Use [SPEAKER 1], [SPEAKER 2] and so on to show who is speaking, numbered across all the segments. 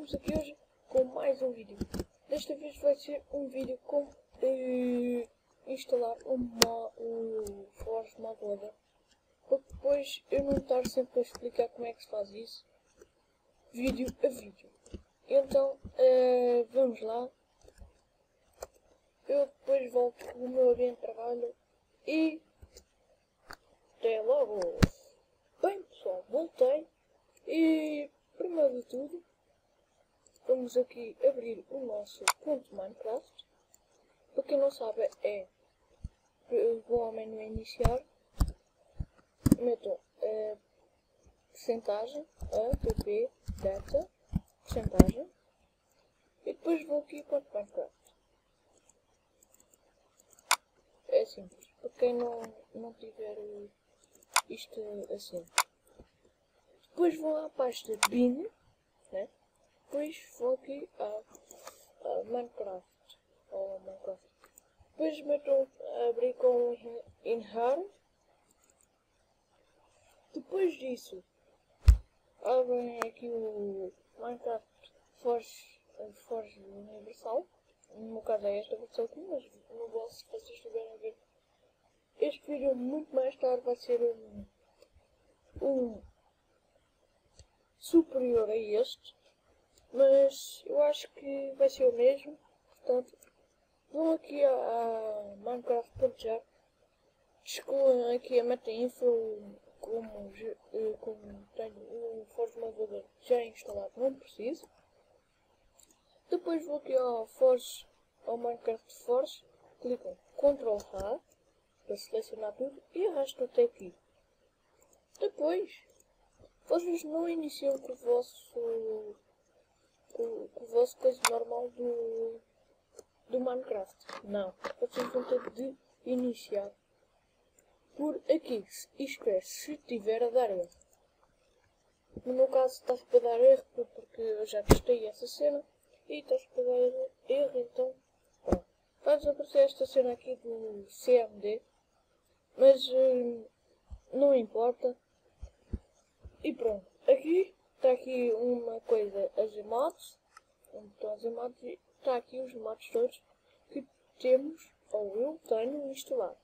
[SPEAKER 1] estamos aqui hoje com mais um vídeo. Desta vez vai ser um vídeo com instalar um Forge Modeler, para depois eu não estar sempre a explicar como é que se faz isso, vídeo a vídeo. Então, vamos lá. Eu depois volto com o meu ambiente de trabalho e até logo. Bem pessoal, voltei e primeiro de tudo vamos aqui abrir o nosso ponto Minecraft. Para quem não sabe, vou ao menu iniciar, metam a percentagem, app data, percentagem, e depois vou aqui para o Minecraft. É simples, para quem não tiver isto assim. Depois vou à pasta bin, né? Depois vou aqui a Minecraft, Depois meto a abrir com inherit. Depois disso, abrem aqui o Minecraft Forge Universal. No meu caso é esta versão aqui, mas no vosso, se vocês estiverem a ver este vídeo muito mais tarde, vai ser um superior a este. Mas eu acho que vai ser o mesmo. Portanto, vão aqui a Minecraft.jar, excluam aqui a meta info, como tenho o Forge Modeler já instalado, não preciso. Depois vou aqui ao Minecraft Forge, clicam Ctrl A para selecionar tudo e arrastam até aqui. Depois, vocês não iniciam com o vosso coisa normal do Minecraft. Não, vocês vão ter de iniciar por aqui. Isto é, se tiver a dar erro. No meu caso está-se para dar erro porque eu já testei essa cena e está-se para dar erro, então pronto. Vai desaparecer esta cena aqui do CMD, mas não importa. E pronto, aqui está aqui uma coisa, as emotes, onde estão as emotes, e está aqui os emotes todos que temos, ou eu tenho instalado.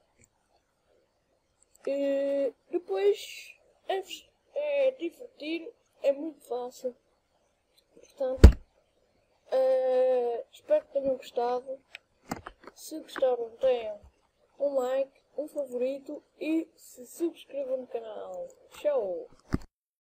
[SPEAKER 1] E depois é divertir, é muito fácil. Portanto, espero que tenham gostado. Se gostaram, tenham um like, um favorito e se subscrevam no canal. Tchau!